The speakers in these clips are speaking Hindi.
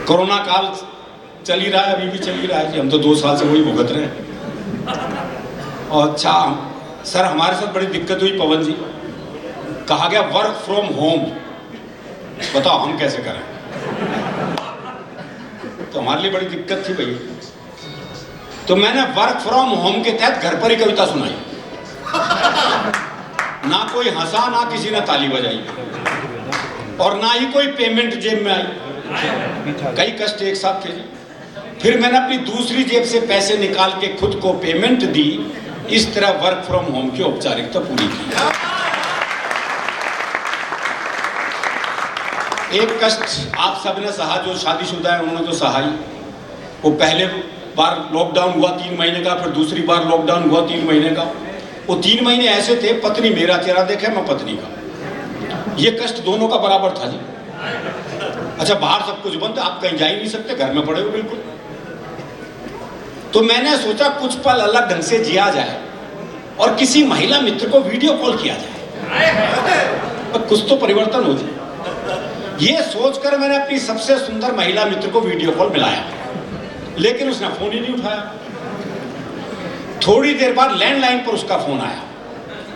कोरोना काल चल ही रहा है, अभी भी चल ही रहा है कि हम तो 2 साल से वही भुगत रहे हैं। और अच्छा सर, हमारे साथ बड़ी दिक्कत हुई पवन जी। कहा गया वर्क फ्रॉम होम, बताओ हम कैसे करें? तो हमारे लिए बड़ी दिक्कत थी भाई। तो मैंने वर्क फ्रॉम होम के तहत घर पर ही कविता सुनाई। ना कोई हंसा, ना किसी ने ताली बजाई, और ना ही कोई पेमेंट जेब में आई। कई कष्ट एक साथ थे जी। फिर मैंने अपनी दूसरी जेब से पैसे निकाल के खुद को पेमेंट दी। इस तरह वर्क फ्रॉम होम की औपचारिकता पूरी की। एक कष्ट आप सबने सहा, जो शादीशुदा है उन्होंने तो सहा ही। वो पहले बार लॉकडाउन हुआ 3 महीने का, फिर दूसरी बार लॉकडाउन हुआ 3 महीने का। वो 3 महीने ऐसे थे, पत्नी मेरा चेहरा देखे, मैं पत्नी का। ये कष्ट दोनों का बराबर था जी। अच्छा, बाहर सब कुछ बंद, आप कहीं जा ही नहीं सकते, घर में पड़े हो बिल्कुल। तो मैंने सोचा कुछ पल अलग ढंग से जिया जाए और किसी महिला मित्र को वीडियो कॉल किया जाए, और कुछ तो परिवर्तन हो जाए। ये सोचकर मैंने अपनी सबसे सुंदर महिला मित्र को वीडियो कॉल मिलाया, लेकिन उसने फोन ही नहीं उठाया। थोड़ी देर बाद लैंडलाइन पर उसका फोन आया।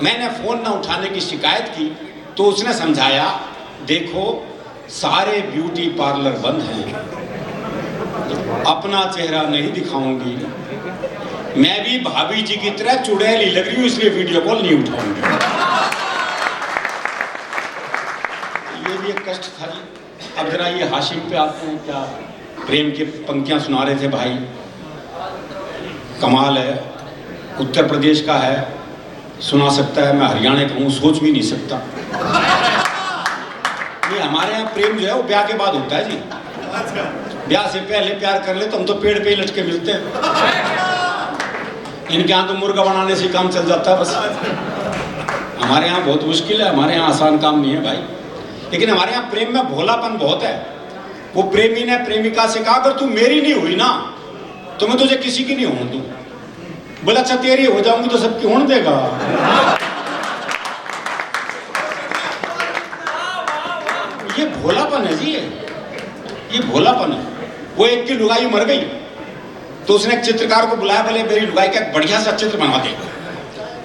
मैंने फोन ना उठाने की शिकायत की तो उसने समझाया, देखो सारे ब्यूटी पार्लर बंद हैं, अपना चेहरा नहीं दिखाऊंगी, मैं भी भाभी जी की तरह चुड़ैली लग रही हूं, इसलिए वीडियो कॉल नहीं उठाऊंगी। ये भी एक कष्ट था जी। अब जरा ये हाशिम पे आते हैं, क्या प्रेम की पंक्तियां सुना रहे थे भाई, कमाल है। उत्तर प्रदेश का है, सुना सकता है, मैं हरियाणा का हूं, सोच भी नहीं सकता। ये हमारे यहाँ प्रेम जो है वो ब्याह के बाद होता है जी। ब्याह से पहले प्यार कर ले तो हम तो पेड़ पे ही लटके मिलते हैं। इनके यहाँ तो मुर्गा बनाने से काम चल जाता है बस। हमारे यहाँ बहुत मुश्किल है, हमारे यहाँ आसान काम नहीं है भाई। लेकिन हमारे यहाँ प्रेम में भोलापन बहुत है। वो प्रेमी ने प्रेमिका से कहा, अगर तू मेरी नहीं हुई ना तो मैं तुझे किसी की नहीं होने दूं। बोला अच्छा तेरी हो जाऊंगी तो सबकी होने देगा। ये भोलापन है जी, ये भोलापन है। वो एक की लुगाई मर गई तो उसने एक चित्रकार को बुलाया, बोले मेरी लुगाई का एक बढ़िया सा चित्र बना दे।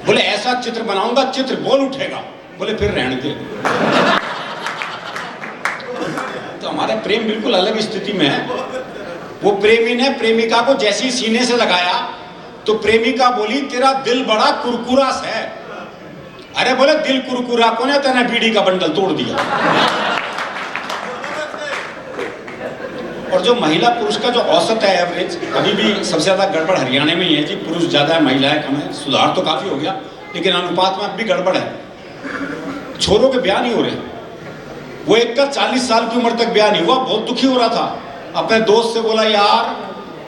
बोले ऐसा चित्र बनाऊंगा चित्र बोल उठेगा। बोले फिर रहने दे। तो हमारा प्रेम बिल्कुल अलग स्थिति में है। वो प्रेमी ने प्रेमिका को जैसी सीने से लगाया तो प्रेमिका बोली, तेरा दिल बड़ा कुरकुरा है। अरे बोले दिल कुरकुरा कौन है, तेने बीड़ी का बंडल तोड़ दिया। और जो महिला पुरुष का जो औसत है एवरेज, अभी भी सबसे ज्यादा गड़बड़ हरियाणा में ही है जी। पुरुष ज्यादा है, महिलाएं कम है। सुधार तो काफी हो गया लेकिन अनुपात में अब भी गड़बड़ है। छोरों के ब्याह नहीं हो रहे। वो एक का 40 साल की उम्र तक ब्याह नहीं हुआ, बहुत दुखी हो रहा था। अपने दोस्त से बोला, यार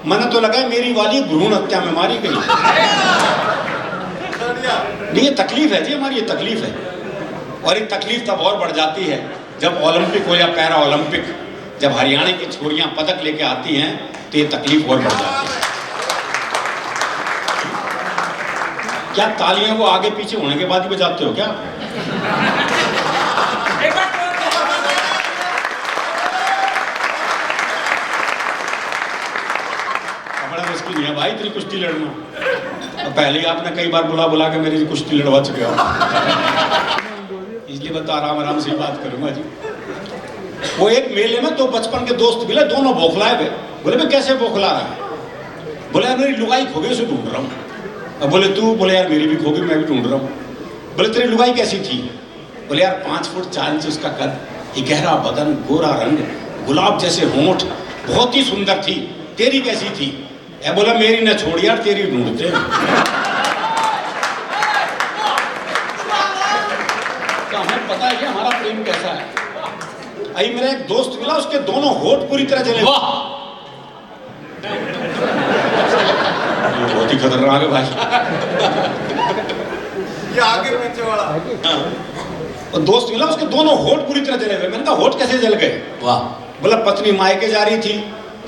मैंने तो लगा मेरी वाली भ्रूण हत्या में मारी गई। नहीं, ये तकलीफ है जी हमारी, ये तकलीफ है। और ये तकलीफ तब और बढ़ जाती है जब ओलंपिक हो या पैरा ओलंपिक, जब हरियाणा की छोरियां पदक लेके आती हैं तो ये तकलीफ और बढ़ जाती है। क्या तालियां वो आगे पीछे होने के बाद ही बजाते हो क्या? बड़ा मुश्किल नहीं है भाई तेरी कुश्ती लड़ना। पहले ही आपने कई बार बुला के मेरी कुश्ती लड़वा चुके हो, इसलिए मैं तो आराम आराम से ही बात करूंगा जी। वो एक मेले में 2 बचपन के दोस्त मिले, दोनों बौखलाए गए। बोले मैं कैसे बौखला रहा है? बोले यार मेरी लुगाई खो गई, उसे ढूंढ रहा हूँ। अब बोले तू? बोले यार मेरी भी खो गई, मैं भी ढूंढ रहा हूँ। बोले तेरी लुगाई कैसी थी? बोले यार 5 फुट 4 इंच उसका कद, गहरा बदन, गोरा रंग, गुलाब जैसे होंठ, बहुत ही सुंदर थी। तेरी कैसी थी? बोला मेरी न छोड़ यार, तेरी ढूंढते। तो हमें पता है कि हमारा प्रेम कैसा है। अभी मेरा एक दोस्त मिला, उसके दोनों होठ पूरी तरह जले। वाह, बहुत ही खतरनाक है भाई। ये आगे पीछे वाला। और दोस्त मिला, उसके दोनों होठ पूरी तरह जले हुए। मैंने कहा होठ कैसे जल गए? वाह। बोला पत्नी मायके जा रही थी,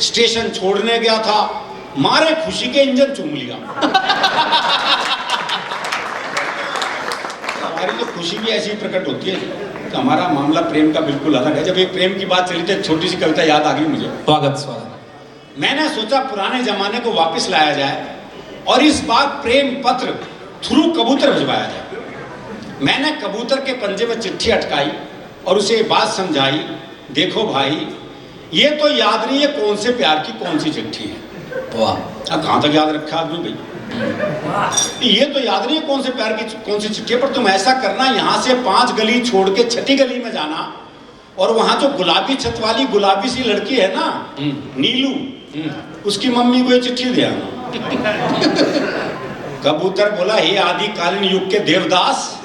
स्टेशन छोड़ने गया था, मारे खुशी के इंजन चूम लिया। हमारी तो खुशी भी ऐसी प्रकट होती है। तो हमारा मामला प्रेम का बिल्कुल अलग है। जब ये प्रेम की बात चली तो एक छोटी सी कविता याद आ गई मुझे। स्वागत। मैंने सोचा पुराने जमाने को वापस लाया जाए और इस बार प्रेम पत्र थ्रू कबूतर भिजवाया जाए। मैंने कबूतर के पंजे में चिट्ठी अटकाई और उसे ये बात समझाई, देखो भाई ये तो याद नहीं है कौन से प्यार की कौन सी चिट्ठी है। वाह, अब कहाँ तक याद रखा आदमी भाई? ये तो याद नहीं है कौन से प्यार की कौन सी चिट्ठी है, पर तुम ऐसा करना, यहाँ से 5 गली छोड़ के 6ठी गली में जाना और वहां जो गुलाबी छत वाली गुलाबी सी लड़की है ना, नीलू, उसकी मम्मी को ये चिट्ठी दे आना। कबूतर बोला, हे आदिकालीन युग के देवदास,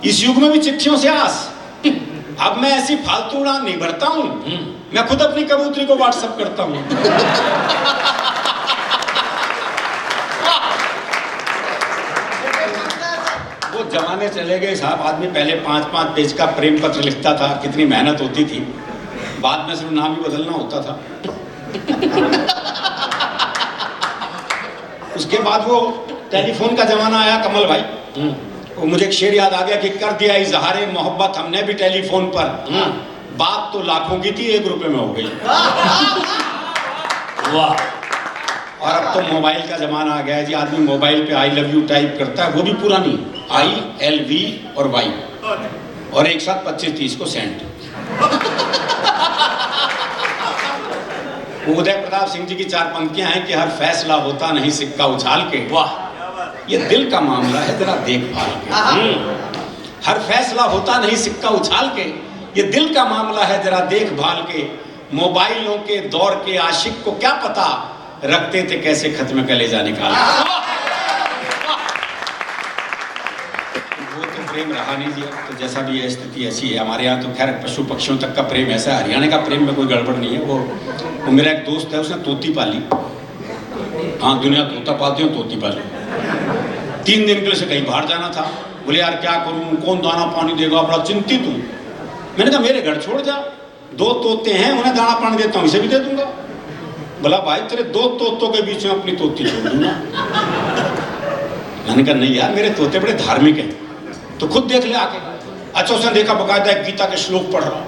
इस युग में भी चिट्ठियों से आस। अब मैं ऐसी फालतू उड़ान नहीं भरता हूं, मैं खुद अपनी कबूतरी को व्हाट्सएप करता हूं। वो जमाने चले गए साहब। आदमी पहले 5-5 पेज का प्रेम पत्र लिखता था, कितनी मेहनत होती थी, बाद में सिर्फ नाम ही बदलना होता था। उसके बाद वो टेलीफोन का जमाना आया कमल भाई। वो मुझे एक शेर याद आ गया कि कर दिया इजहारे मोहब्बत हमने भी टेलीफोन पर, बात तो लाखों की थी 1 रुपए में हो गई। वाह। और अब तो मोबाइल का जमाना आ गया है जी। आदमी मोबाइल पे आई लव यू टाइप करता है, वो भी पूरा नहीं, ILV और Y, और एक साथ 25-30 को सेंड। उदय प्रताप सिंह जी की 4 पंक्तियां हैं कि हर फैसला होता नहीं सिक्का उछाल के। वाह, ये दिल का मामला है, जरा देखभाल के। हर फैसला होता नहीं सिक्का उछाल के, ये दिल का मामला है, जरा देखभाल के। मोबाइलों के दौर के आशिक को क्या पता, रखते थे कैसे खत्म कलेजा निकाल। वो तो प्रेम रहा नहीं जी। तो जैसा भी है स्थिति ऐसी है। हमारे यहाँ तो खैर पशु पक्षियों तक का प्रेम ऐसा है। हरियाणा का प्रेम में कोई गड़बड़ नहीं है। वो मेरा एक दोस्त है, उसने तोती पाली। हाँ, दुनिया तोता पालती हो, तोती पाली। 3 दिन के लिए से कहीं बाहर जाना था। बोले यार क्या करूं, कौन दाना पानी देगा, बड़ा चिंतित हूं। मैंने कहा मेरे घर छोड़ जा, 2 तोते हैं, उन्हें दाना पानी देता हूं, इसे भी दे दूंगा। बोला भाई तेरे 2 तोतों के बीच में अपनी तोती छोड़ दूंगा। मैंने कहा नहीं यार, मेरे तोते बड़े धार्मिक हैं, तो खुद देख ले आके। अच्छा, उसने देखा बकायदा एक गीता के श्लोक पढ़ रहा,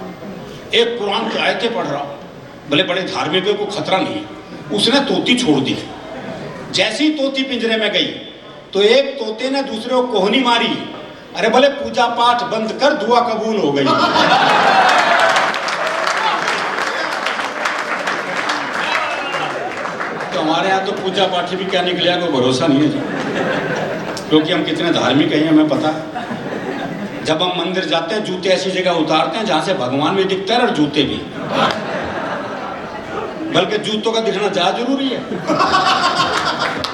एक कुरान की आयतें पढ़ रहा। बोले बड़े धार्मिक है, कोई खतरा नहीं है। उसने तोती छोड़ दी। जैसी ही तोती पिंजरे में गई तो एक तोते ने दूसरे को कोहनी मारी। अरे बोले पूजा पाठ बंद कर, दुआ कबूल हो गई। तो हमारे यहाँ तो पूजा पाठ भी क्या निकलेगा कोई भरोसा नहीं है जी, क्योंकि हम कितने धार्मिक हैं हमें पता है। जब हम मंदिर जाते हैं जूते ऐसी जगह उतारते हैं जहां से भगवान भी दिखता है और जूते भी, बल्कि जूतों का दिखना ज्यादा जरूरी है।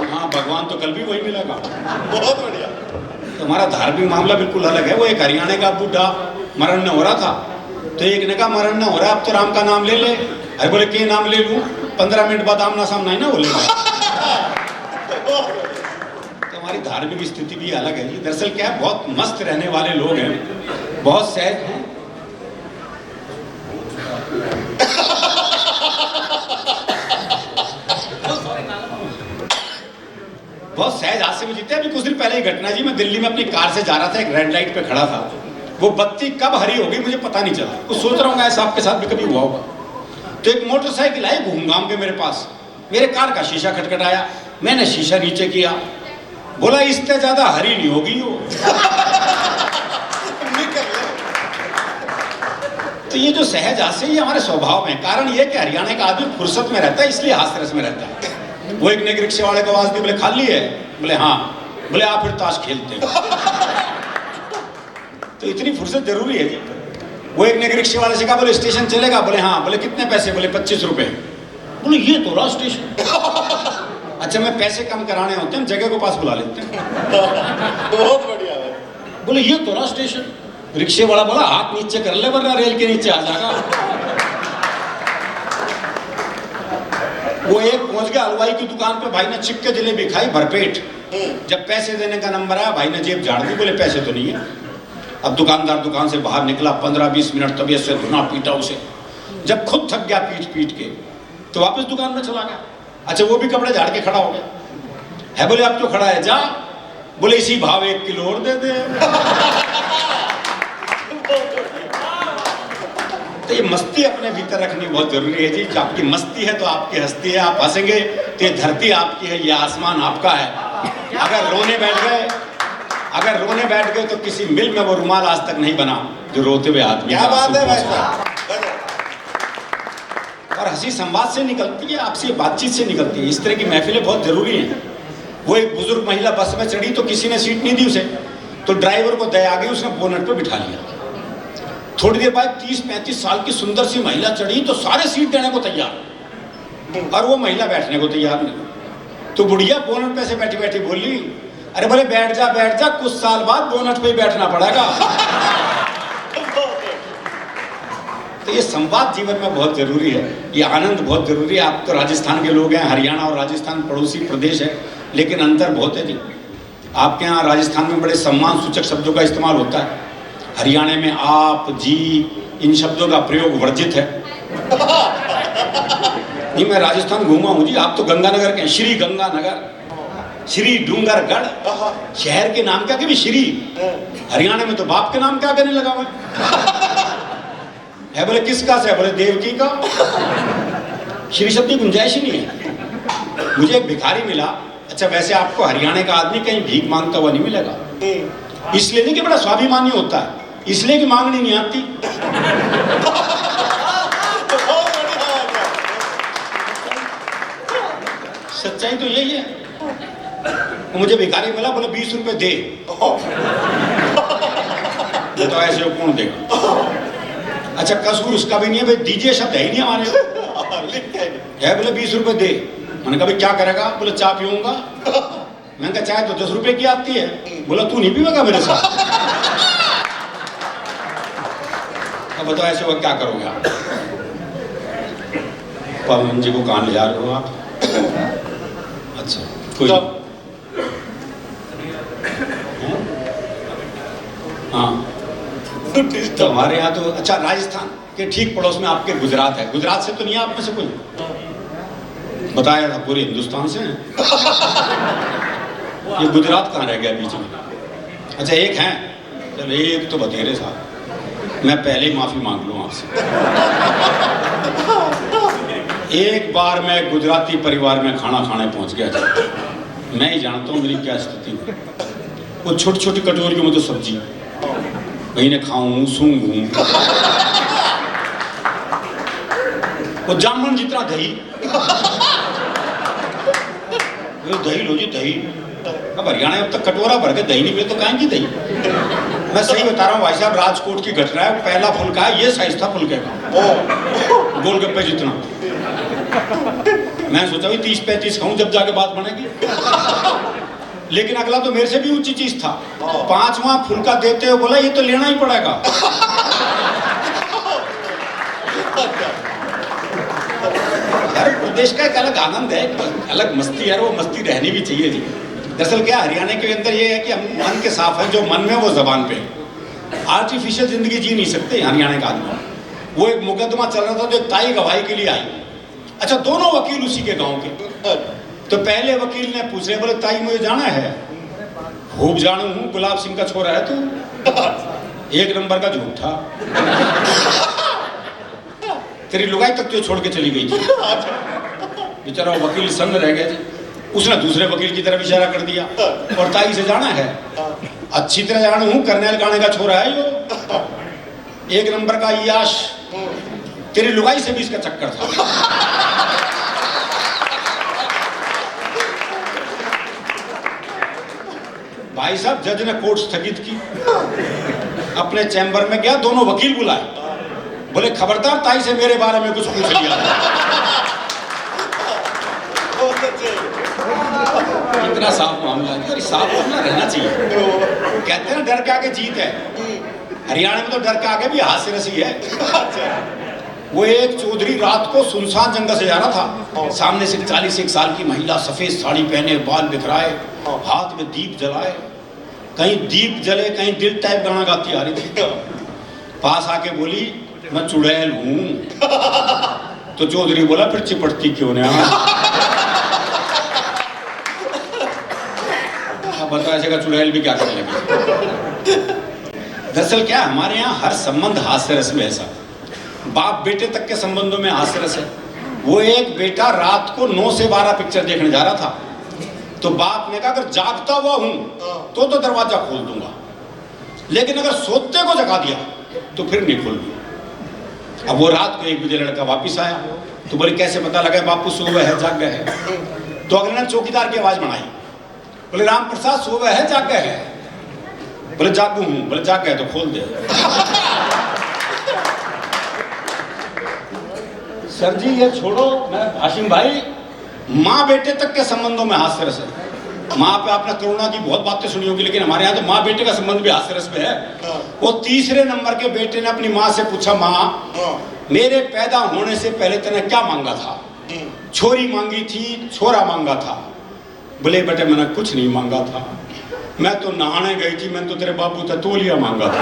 हाँ, भगवान तो कल भी वही मिलेगा। बहुत बढ़िया। तो हमारा धार्मिक मामला बिल्कुल अलग है। वो एक हरियाणा का बूढ़ा मरण न हो रहा था, तो एक ने कहा मरण न हो रहा, अब तो राम का नाम ले ले। अरे बोले के नाम ले लूं, 15 मिनट बाद आमना सामना ही ना बोलेगा। तो हमारी धार्मिक स्थिति भी अलग है जी। दरअसल क्या है, बहुत मस्त रहने वाले लोग हैं, बहुत सहज हैं। बहुत सहज हाथ से भी जीते। अभी कुछ दिन पहले ही घटना जी, मैं दिल्ली में अपनी कार से जा रहा था, एक रेड लाइट पे खड़ा था। वो बत्ती कब हरी हो गई मुझे पता नहीं चला। कुछ सोच रहा हूँ ऐसा आपके साथ भी कभी हुआ होगा। तो एक मोटरसाइकिल आई घूम घाम के मेरे पास, मेरे कार का शीशा खटखटाया। मैंने शीशा नीचे किया, बोला इससे ज्यादा हरी नहीं होगी वो। तो ये जो सहज हास्य ये हमारे स्वभाव में, कारण ये कि हरियाणा का आदमी फुर्सत में रहता है, इसलिए हास्य रस में रहता है। वो एक ने रिक्शे वाले को आवाज दी, बोले खाली है? बोले हाँ। बोले आप फिर ताश खेलते हो। तो इतनी फुर्सत जरूरी है जी। वो एक ने रिक्शे वाले से कहा, बोले स्टेशन चलेगा? बोले हाँ। बोले कितने पैसे? बोले 25 रुपए। बोले ये तो रहा स्टेशन। अच्छा, मैं पैसे कम कराने होते हैं, जगह को पास बुला लेते हैं। बहुत बढ़िया है। बोले ये तो रहा स्टेशन। रिक्शे वाला बोला हाथ नीचे कर ले वरना रेल के नीचे आ जाएगा। वो एक पहुंच गया हलवाई की दुकान पे, भाई ने चिप के जलेबी खाई भरपेट। जब पैसे देने का नंबर आया, भाई ने जेब झाड़ दी, बोले पैसे तो नहीं है। अब दुकानदार दुकान से बाहर निकला, 15-20 मिनट तबीयत से धुना पीटा उसे। जब खुद थक गया पीट पीट के, तो वापस दुकान में चला गया। अच्छा, वो भी कपड़े झाड़ के खड़ा हो गया है। बोले अब क्यों खड़ा है? जा। बोले इसी भाव 1 किलो और दे दे। निरंतर रखनी बहुत जरूरी है जी। आपकी मस्ती है तो आपकी हस्ती है, आप हंसेंगे तो ये धरती आपकी है, ये आसमान आपका है। अगर रोने बैठ गए तो किसी मिल में वो रुमाल आज तक नहीं बना जो रोते हुए आदमी। क्या बात है भाई साहब। और हंसी संवाद से निकलती है, आपसे बातचीत से निकलती है। इस तरह की महफिलें बहुत जरूरी हैं। वो एक बुजुर्ग महिला बस में चढ़ी तो किसी ने सीट नहीं दी उसे, तो ड्राइवर को दया आ गई, उसने बोनट पे बिठा लिया। थोड़ी देर बाद 30-35 साल की सुंदर सी महिला चढ़ी तो सारे सीट देने को तैयार, और वो महिला बैठने को तैयार नहीं। तो बुढ़िया बोनट पे से बैठी बैठी बोली, अरे बोले बैठ जा, कुछ साल बाद बोनट पे ही बैठना पड़ेगा। तो ये संवाद जीवन में बहुत जरूरी है, ये आनंद बहुत जरूरी है। आप तो राजस्थान के लोग हैं, हरियाणा और राजस्थान पड़ोसी प्रदेश है, लेकिन अंतर बहुत है जी। आपके यहाँ राजस्थान में बड़े सम्मान सूचक शब्दों का इस्तेमाल होता है, हरियाणा में आप, जी, इन शब्दों का प्रयोग वर्जित है। नहीं, मैं राजस्थान घूमा हूँ जी। आप तो गंगानगर के, श्री गंगानगर, श्री डूंगरगढ़, शहर के नाम क्या कि श्री, हरियाणा में तो बाप के नाम क्या करने लगा हुआ है। बोले किसका से? बोले देवकी का। श्री शब्द की गुंजाइश ही नहीं है। मुझे एक भिखारी मिला। अच्छा, वैसे आपको हरियाणा का आदमी कहीं भीख मांगता हुआ नहीं मिलेगा, इसलिए नहीं कि बड़ा स्वाभिमानी होता है, इसलिए कि मांगनी नहीं आती। सच्चाई तो यही है। मुझे भिखारी मिला, बोले 20 रुपए दे। तो ऐसे कौन देगा? अच्छा, कसूर उसका भी नहीं है भाई, दीजिए शब्द है ही नहीं हमारे है। बोले 20 रुपए दे। मैंने कहा भाई क्या करेगा? बोले चाय पीऊंगा। मैंने कहा चाय तो 10 रुपए की आती है। बोला तू नहीं पीएगा मेरे साथ? अब बताओ ऐसे वक्त क्या करोगे आप? पवन जी को कहाँ ले जा रहे हो आप? अच्छा, कोई हाँ, तो हमारे यहाँ तो अच्छा, राजस्थान के ठीक पड़ोस में आपके गुजरात है। गुजरात से तो नहीं है आप में से कोई? बताया था पूरे हिंदुस्तान से। ये गुजरात कहाँ रह गया बीच में? अच्छा, एक है, चलो एक तो बतेरे साहब, मैं पहले ही माफी मांग लूँ आपसे। एक बार मैं गुजराती परिवार में खाना खाने पहुंच गया था। मैं ही जानता हूँ मेरी क्या स्थिति है। वो छोटी छोटी कटोरियों में तो सब्जी, वही ने खाऊं सूंघूं, वो जामुन जितना दही, दही लो जी दही। अब हरियाणा में अब तक कटोरा भर के दही नहीं मिले तो काहे की दही? मैं सही बता रहा हूँ भाई साहब, राजकोट की घटना है। पहला फुल्का है, ये साइज था फुल्के का, गोलगप्पे जितना। मैं सोचा भी 30-35 खाऊं जब जाके बात बनेगी, लेकिन अगला तो मेरे से भी ऊंची चीज था। 5वां फुल्का देते हुए बोला ये तो लेना ही पड़ेगा। यार प्रदेश का एक अलग आनंद है, अलग मस्ती है, वो मस्ती रहनी भी चाहिए जी। दरअसल क्या हरियाणा के अंदर ये है कि हम मन के साफ है, जो मन में वो जबान पे। आर्टिफिशियल जिंदगी जी नहीं सकते हरियाणा का आदमी। वो एक मुकदमा चल रहा था तो एक ताई गवाही के लिए आई। अच्छा, दोनों वकील उसी के गांव के। तो पहले वकील ने पूछ रहे, बोले ताई मुझे जाना है? खूब जानू हूँ, गुलाब सिंह का छोरा है तू, 1 नंबर का झूठा। तेरी लुगाई तक तो छोड़ के चली गई थी। बेचारा वकील संग रह गया जी। उसने दूसरे वकील की तरफ इशारा कर दिया, और ताई से जाना है? अच्छी तरह जानू हूँ, करनेल गाने का छोरा है यो, 1 नंबर का याश। तेरी लुगाई से भी इसका चक्कर था। भाई साहब, जज ने कोर्ट स्थगित की, अपने चैम्बर में गया, दोनों वकील बुलाए, बोले खबरदार ताई से मेरे बारे में कुछ पूछ लिया। इतना साफ मामला है, साफ मामला रहना चाहिए। कहते हैं ना डर के आगे जीत है। हरियाणा में तो डर के आगे भी हास्य रसी है। वो एक चौधरी रात को सुनसान जंगल से जा रहा था, सामने से 41 साल की महिला, सफेद साड़ी पहने, बाल बिखराए, हाथ में दीप जलाए, कहीं दीप जले कहीं दिल टाइप गाना गाती आ रही थी। पास आके बोली मैं चुड़ैल हूं। तो चौधरी बोला फिर चिपटती क्यों नहीं? बता ऐसे का चुड़ैल भी क्या करने लगी। दरअसल क्या हमारे यहाँ हर संबंध हास्य रस में ऐसा। बाप बेटे तक के संबंधों में हास्यरस है। वो एक बेटा रात को 9 से 12 पिक्चर देखने जा रहा था, तो बाप ने कहा अगर जागता हुआ हूं तो दरवाजा खोल दूंगा, लेकिन अगर सोते को जगा दिया तो फिर नहीं खोल दूंगा। अब वो रात को 1 बजे लड़का वापिस आया, तो बोले कैसे पता लगा बापू सो गए है जाग गए है? तो अगले ने चौकीदार की आवाज बनाई, बोले राम प्रसाद सो गए है जाग गए है? बोले जागू हूं। बोले जाग गए तो खोल दे। सर जी ये छोड़ो, मैं हाशिम भाई, माँ बेटे तक के संबंधों में हास्यरस है। माँ पे आपने करुणा की बहुत बातें सुनी होगी, लेकिन हमारे यहाँ तो माँ बेटे का संबंध भी हास्यरस में है। वो तीसरे नंबर के बेटे ने अपनी माँ से पूछा, माँ मेरे पैदा होने से पहले तूने क्या मांगा था? छोरी मांगी थी, छोरा मांगा था? बोले बेटे मैंने कुछ नहीं मांगा था, मैं तो नहाने गई थी, मैं तो तेरे बापू से तौलिया मांगा था।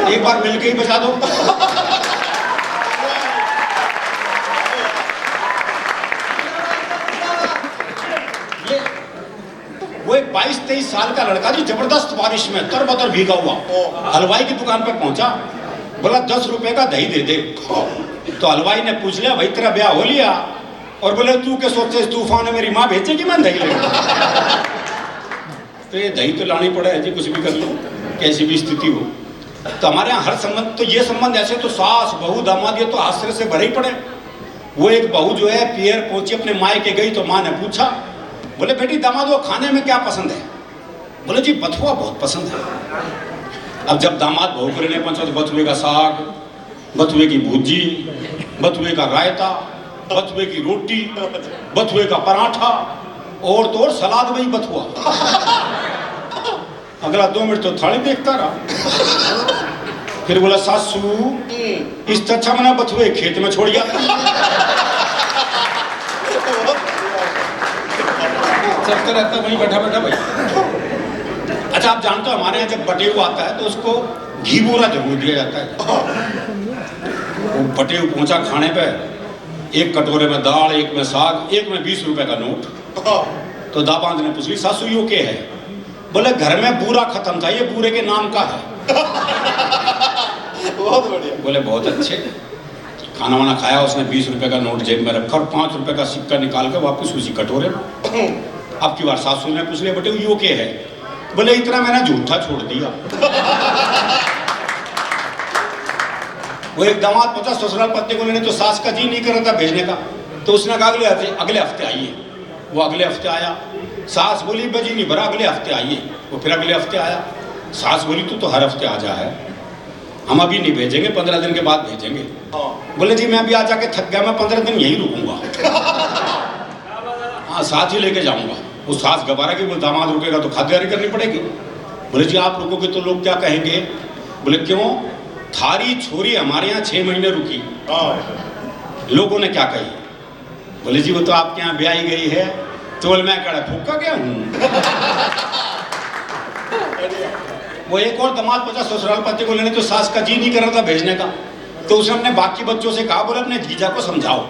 एक बार मिलके ही बजा दो। ये वो एक 22-23 साल का लड़का जी जबरदस्त बारिश में तरबतर भीगा हुआ हलवाई की दुकान पे पहुंचा, बोला 10 रुपए का दही दे दे। तो हलवाई ने पूछ लिया भाई तेरा ब्याह हो लिया? और बोले तू क्या सोचते तूफान है मेरी माँ भेजेगी मैं दही ले। तो ये दही तो लानी पड़ा है जी, कुछ भी कर लो कैसी भी स्थिति हो। तो हमारे यहाँ हर संबंध, तो ये संबंध ऐसे तो सास बहू दामाद ये तो आश्चर्य से भरे ही पड़े। वो एक बहू जो है पियर पहुंची अपने मायके गई, तो माँ ने पूछा, बोले बेटी दामाद वो खाने में क्या पसंद है? बोले जी बथुआ बहुत पसंद है। अब जब दामाद बहू को लेने पहुंचा तो बथुए का साग, बथुए की भुजी, बथुए का रायता, बथुए की रोटी, बथुए का पराठा और तो और सलाद में ही बथुआ। अगला 2 मिनट तो थाली देखता रहा, फिर बोला सासू इस अच्छा मना बथुए खेत में छोड़ गया। चलता रहता वहीं बैठा बैठा भाई। अच्छा आप जानते हो हमारे यहाँ जब बटेऊ आता है तो उसको घी बोरा जरूर दिया जाता है। वो बटेऊ पहुंचा खाने पे, एक कटोरे में दाल, एक में साग, एक में 20 रुपए का नोट। तो दामाद ने पूछ ली सासू यो क्या है? बोले घर में बूरा खत्म था, ये बूरे के नाम का है। बहुत बढ़िया। बोले बहुत अच्छे। खाना वाना खाया उसने, 20 रुपए का नोट जेब में रखा और 5 रुपए का सिक्का निकाल के वापस उसी कटोरे में। अब की बार सासू ने पूछ लिया बेटे यो क्या है? बोले इतना मैंने झूठा छोड़ दिया। वो एक दामाद पता ससुराल पत्नी को लेने, तो सास का जी नहीं कर रहा था भेजने का, तो उसने कहा अगले हफ्ते आइए। वो अगले हफ्ते आया, सास बोली बजी नहीं भरा अगले हफ्ते आइए। वो फिर अगले हफ्ते आया, सास बोली तू तो हर हफ्ते आ जा है, हम अभी नहीं भेजेंगे 15 दिन के बाद भेजेंगे। बोले जी मैं अभी आ जाके थक गया, मैं 15 दिन यहीं रुकूंगा। हाँ साथ ही लेके जाऊंगा। वो सास गवारा की, वो दामाद रुकेगा तो खातिरदारी करनी पड़ेगी। बोले जी आप रुकोगे तो लोग क्या कहेंगे? बोले क्यों? थारी छोरी हमारे यहाँ 6 महीने रुकी, लोगों ने क्या कही? बोले जी वो तो आपके यहाँ ब्याही गई है। तो बोले मैं कड़ा फूका गया हूँ। वो एक और दामाद पहुंचा ससुराल पति को लेने, तो सास का जी नहीं कर रहा था भेजने का, तो उसने अपने बाकी बच्चों से कहा बोले अपने जीजा को समझाओ,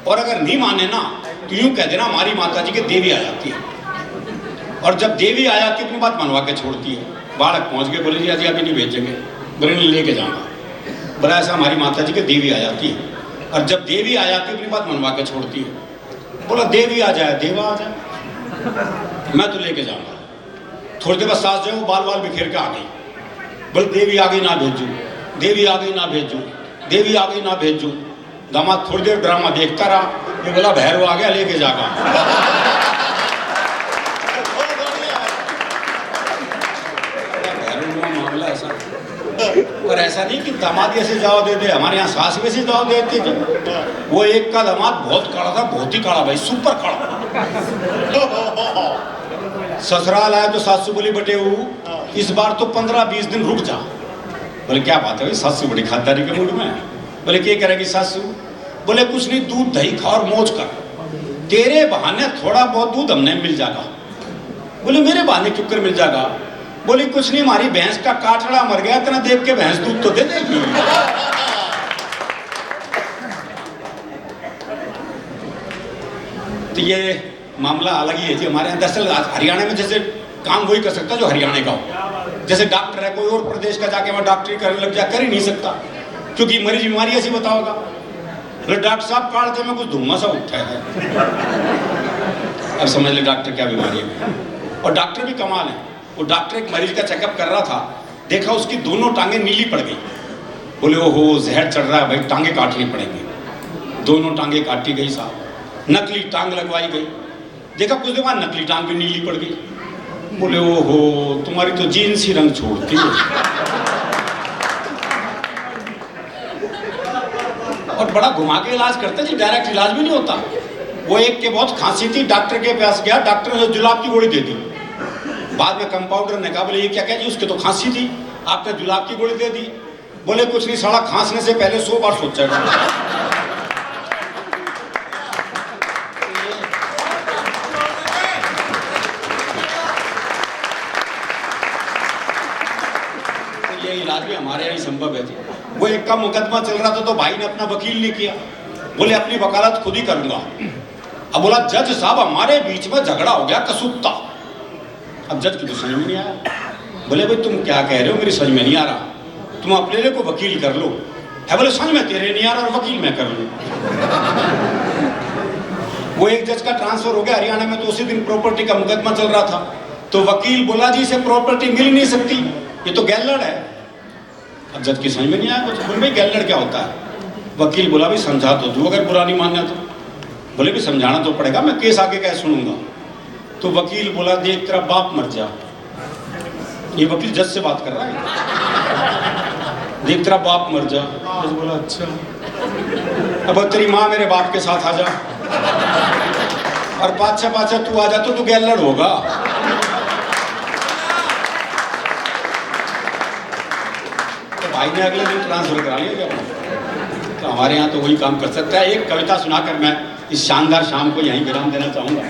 और अगर नहीं माने ना तो यूं कह देना हमारी माता जी के देवी आ जाती है। और जब देवी आ जाती है अपनी बात मनवा के छोड़ती है। बालक पहुंच गए, बोले जी अजी अभी नहीं भेजेंगे, बोले नहीं लेके जाऊंगा। बोला ऐसा हमारी माता जी के देवी आ जाती है, और जब देवी आ जाती है अपनी बात मनवा के छोड़ती है। बोला देवी आ जाए देवा आ जाए, मैं तो लेके जाऊंगा। थोड़ी देर बाद सास जो बाल बाल बिखेर के आ गई। बोले देवी आ गई ना भेजू, देवी आ गई ना भेजू, देवी आ गई ना भेजू। दामाद थोड़ी देर ड्रामा देखता रहा, ये बोला भैरव आ गया लेके जागा। भैरव में मामला ऐसा, पर ऐसा नहीं कि दामाद ऐसे जवाब दे दे, हमारे यहाँ सास में से जवाब देते थे। वो एक का दामाद बहुत काला था, बहुत ही काला भाई, सुपर काला। ससुराल आया तो सासू बोली बटे वो इस बार तो 15-20 दिन रुक जा। बोले क्या बात है भाई? सासू बड़ी खातिरदारी के मूड में। बोले क्या करेगी सासू? बोले कुछ नहीं, दूध दही खा और मौज कर, तेरे बहाने थोड़ा बहुत दूध हमने मिल जाएगा। बोले मेरे बहाने क्यों कर मिल जाएगा? बोली कुछ नहीं, हमारी भैंस का काटड़ा मर गया, इतना देख के भैंस दूध तो दे देगी। तो ये मामला अलग ही है जी। हमारे यहाँ दरअसल हरियाणा में जैसे काम वही कर सकता जो हरियाणा का हो। जैसे डॉक्टर है, कोई और प्रदेश का जाके वहाँ डॉक्टरी करने लग जाए, कर ही नहीं सकता, क्योंकि मरीज बीमारी ऐसी बताओगा। डॉक्टर साहब काढ़ते में कुछ धुआं सा उठा है, अब समझ ले डॉक्टर क्या बीमारी है। और डॉक्टर भी कमाल है। वो डॉक्टर एक मरीज का चेकअप कर रहा था, देखा उसकी दोनों टांगे नीली पड़ गई। बोले ओहो जहर चढ़ रहा है भाई, टांगे काटनी पड़ेंगी। दोनों टांगे काटी गई साहब, नकली टांग लगवाई गई। देखा कुछ देर बाद नकली टांग भी नीली पड़ गई। बोले ओहो तुम्हारी तो जीन्स ही रंग छोड़ती है। और बड़ा घुमा के इलाज करते जी, डायरेक्ट इलाज भी नहीं होता। वो एक के बहुत खांसी थी, डॉक्टर के पास गया, डॉक्टर ने जुलाब की गोली दे दी। बाद में कंपाउंडर ने कहा बोले ये क्या जी, उसके तो खांसी थी, आपने जुलाब की गोली दे दी। बोले कुछ नहीं साला, खांसने से पहले 100 बार सोचा। ये इलाज भी हमारे यहाँ संभव है जी। वो एक का मुकदमा चल रहा था तो भाई ने अपना वकील नहीं किया, बोले अपनी वकालत खुद ही करूंगा। अब बोला जज साहब हमारे बीच में झगड़ा हो गया कसूत्ता। अब जज की तो समझ में नहीं आया। बोले भाई तुम क्या कह रहे हो, मेरी समझ में नहीं आ रहा, तुम अपने लिए को वकील कर लो। है बोले समझ में तेरे नहीं आ रहा और वकील मैं कर लूं। वो एक जज का ट्रांसफर हो गया हरियाणा में, तो उसी दिन प्रॉपर्टी का मुकदमा चल रहा था। तो वकील बोला जी इसे प्रॉपर्टी मिल नहीं सकती, ये तो गैलड़ है। अब जज की समझ में नहीं आया कुछ। बोले भाई गैलड़ क्या होता है। वकील बोला भाई समझा तो दो, अगर बुरा नहीं मानना तो। बोले भी समझाना तो पड़ेगा, मैं केस आगे कैसे सुनूंगा। तो वकील बोला देख तेरा बाप मर जा। ये वकील जज से बात कर रहा है। देख तेरा बाप मर जा। जज बोला अच्छा, अब तेरी माँ मेरे बाप के साथ आ जा, और पाछा पाछा तू आ जा तो तू गैलड़ होगा। तो भाई ने अगले दिन ट्रांसफर करा लिया क्या। तो हमारे यहाँ तो वही काम कर सकता है। एक कविता सुनाकर मैं इस शानदार शाम को यहीं विराम देना चाहूंगा।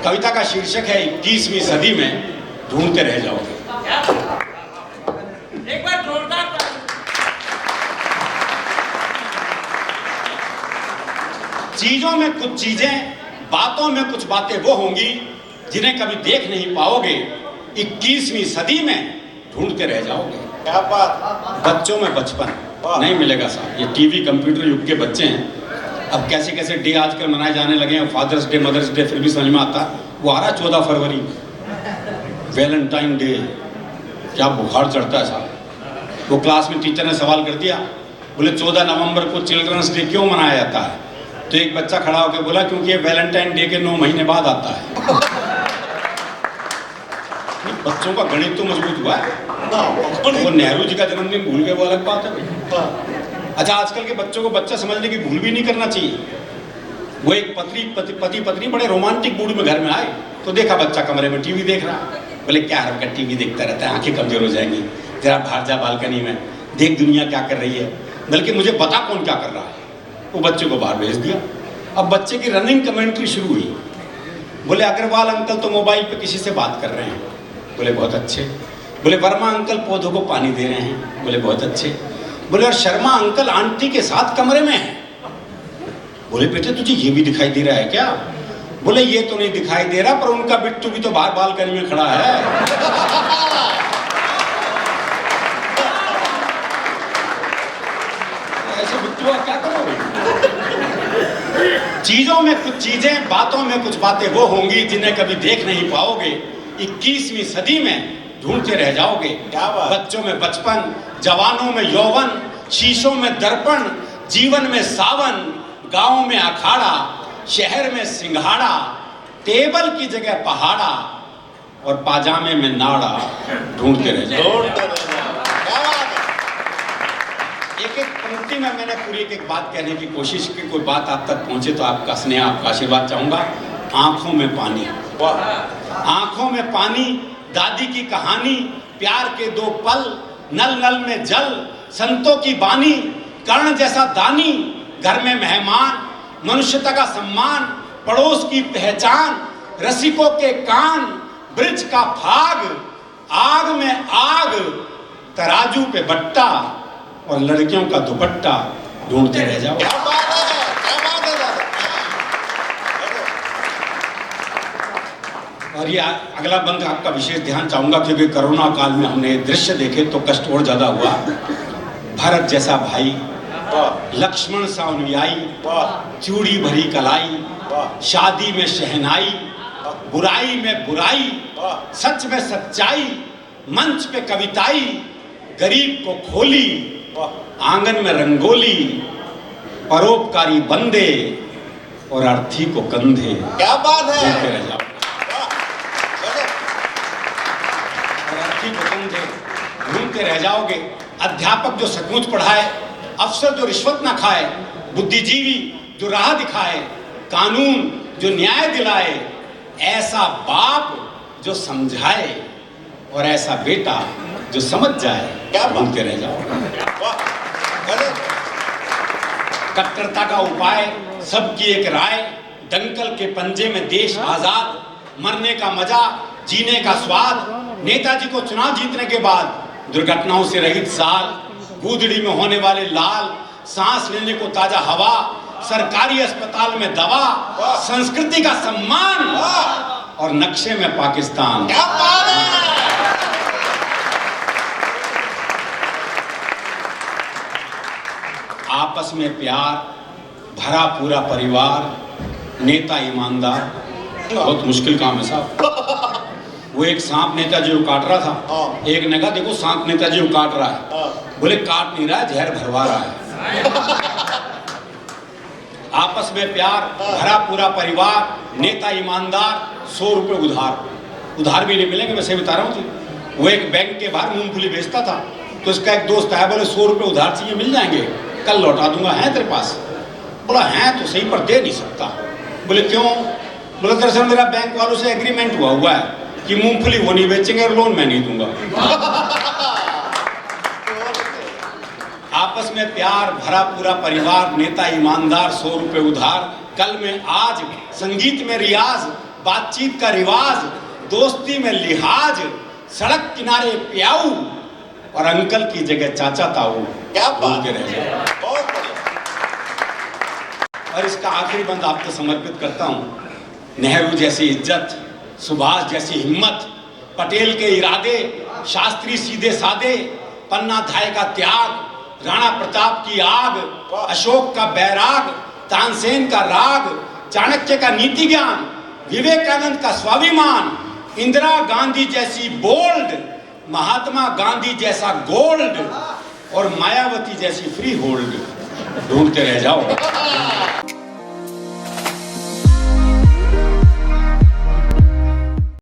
कविता का शीर्षक है 21वीं सदी में ढूंढते रह जाओगे। एक बार जोरदार। चीजों में कुछ चीजें, बातों में कुछ बातें वो होंगी जिन्हें कभी देख नहीं पाओगे, 21वीं सदी में ढूंढते रह जाओगे। क्या बात। बच्चों में बचपन नहीं मिलेगा साहब। ये टीवी कंप्यूटर युग के बच्चे हैं। अब कैसे कैसे डे आजकल मनाए जाने लगे हैं, फादर्स डे मदर्स डे, फिर भी समझ में आता। वो आ रहा 14 फरवरी, वैलेंटाइन डे, क्या बुखार चढ़ता है साहब। वो क्लास में टीचर ने सवाल कर दिया, बोले 14 नवंबर को चिल्ड्रंस डे क्यों मनाया जाता है। तो एक बच्चा खड़ा होकर बोला क्योंकि ये वैलेंटाइन डे के 9 महीने बाद आता है। बच्चों का गणित तो मजबूत हुआ है। वो नेहरू जी का जन्मदिन भूल गए वो अलग बात है भाई। अच्छा आजकल के बच्चों को बच्चा समझने की भूल भी नहीं करना चाहिए। वो एक पति पत्नी बड़े रोमांटिक मूड में घर में आए, तो देखा बच्चा कमरे में टीवी देख रहा। बोले क्या हरकत, टीवी देखता रहता है, आंखें कमजोर हो जाएंगी, जरा बाहर जा बालकनी में देख दुनिया क्या कर रही है, बल्कि मुझे बता कौन क्या कर रहा है। वो बच्चे को बाहर भेज दिया। अब बच्चे की रनिंग कमेंट्री शुरू हुई। बोले अग्रवाल अंकल तो मोबाइल पे किसी से बात कर रहे हैं। बोले बहुत अच्छे। बोले वर्मा अंकल पौधों को पानी दे रहे हैं। बोले बहुत अच्छे। बोले और शर्मा अंकल आंटी के साथ कमरे में हैं। बोले बेटे तुझे ये भी दिखाई दे रहा है क्या। बोले ये तो नहीं दिखाई दे रहा, पर उनका बिट्टू भी तो बाहर बालकनी में खड़ा है। ऐसे बिट्टू क्या करोगे। चीजों में कुछ चीजें, बातों में कुछ बातें वो होंगी जिन्हें कभी देख नहीं पाओगे, 21वीं सदी में ढूंढते रह जाओगे। क्या बात। बच्चों में बचपन, जवानों में यौवन, शीशों में दर्पण, जीवन में सावन, गांव में अखाड़ा, शहर में सिंघाड़ा, टेबल की जगह पहाड़ा और पाजामे में नाड़ा, ढूंढते रह जाओ। क्या बात है। एक एक पंक्ति में मैंने पूरी एक बात कहने की कोशिश की, कोई बात आप तक पहुंचे तो आपका स्नेह, आपका आशीर्वाद चाहूंगा। आंखों में पानी, आंखों में पानी, दादी की कहानी, प्यार के 2 पल, नल नल में जल, संतों की बानी, कर्ण जैसा दानी, घर में मेहमान, मनुष्यता का सम्मान, पड़ोस की पहचान, रसिकों के कान, ब्रिज का फाग, आग में आग, तराजू पे बट्टा और लड़कियों का दुपट्टा, ढूंढते रह जाओ। क्या बात है, क्या बात है। और ये अगला बंद आपका विशेष ध्यान चाहूंगा क्योंकि कोरोना काल में हमने ये दृश्य देखे तो कष्ट और ज्यादा हुआ। भरत जैसा भाई, वाह लक्ष्मण सा अनुयायी, वाह चूड़ी भरी कलाई, वाह शादी में शहनाई, बुराई में बुराई, वाह सच में सच्चाई, मंच पे कविताई, गरीब को खोली, वाह आंगन में रंगोली, परोपकारी बंदे और अर्थी को कंधे। क्या बात है घूमते रह जाओ वाह गजब और अर्थी को कंधे, घूमते रह जाओगे। अध्यापक जो सचमुच पढ़ाए, अफसर जो रिश्वत ना खाए, बुद्धिजीवी जो राह दिखाए, कानून जो न्याय दिलाए, ऐसा बाप जो समझाए और ऐसा बेटा जो समझ जाए। क्या बात। घूमते रह जाओ। वाह गजब कट्टरता का उपाय, सबकी एक राय, दंगल के पंजे में देश आजाद, मरने का मजा, जीने का स्वाद, नेताजी को चुनाव जीतने के बाद दुर्घटनाओं से रहित साल, गूदड़ी में होने वाले लाल, सांस लेने को ताजा हवा, सरकारी अस्पताल में दवा, संस्कृति का सम्मान और नक्शे में पाकिस्तान। क्या बात है आपस में प्यार, भरा पूरा परिवार, नेता ईमानदार। बहुत मुश्किल काम है साहब। वो एक सांप नेताजी को काट रहा था, हाँ। एक ने कहा देखो सांप नेताजी को काट रहा है, हाँ। बोले काट नहीं रहा है, जहर भरवा रहा है। आपस में प्यार, भरा पूरा परिवार, नेता ईमानदार, 100 रुपए उधार। उधार भी नहीं मिलेंगे, वैसे बता रहा हूँ जी। वो एक बैंक के बाहर मूंगफली बेचता था, तो उसका एक दोस्त आया, बोले 100 रुपए उधार चाहिए, मिल जाएंगे, कल लौटा दूंगा, है तेरे पास? बोला है तो सही पर दे नहीं सकता। बोले क्यों? बोला दरअसल मेरा बैंक वालों से एग्रीमेंट हुआ है कि मूंगफली वो नहीं बेचेंगे और लोन मैं नहीं दूंगा। आपस में प्यार, भरा पूरा परिवार, नेता ईमानदार, 100 रुपए उधार, कल में आज, संगीत में रियाज, बातचीत का रिवाज, दोस्ती में लिहाज, सड़क किनारे प्याऊ और अंकल की जगह चाचा ताऊ। क्या बात बोलते रह जाओ। बहुत बढ़िया और इसका आखिरी बंद आपको समर्पित करता हूँ। नेहरू जैसी इज्जत, सुभाष जैसी हिम्मत, पटेल के इरादे, शास्त्री सीधे सादे, पन्ना धाय का त्याग, राणा प्रताप की आग, अशोक का बैराग, तानसेन का राग, चाणक्य का नीति ज्ञान, विवेकानंद का स्वाभिमान, इंदिरा गांधी जैसी बोल्ड, महात्मा गांधी जैसा गोल्ड और मायावती जैसी फ्री होल्ड। ढूंढते रह जाओ।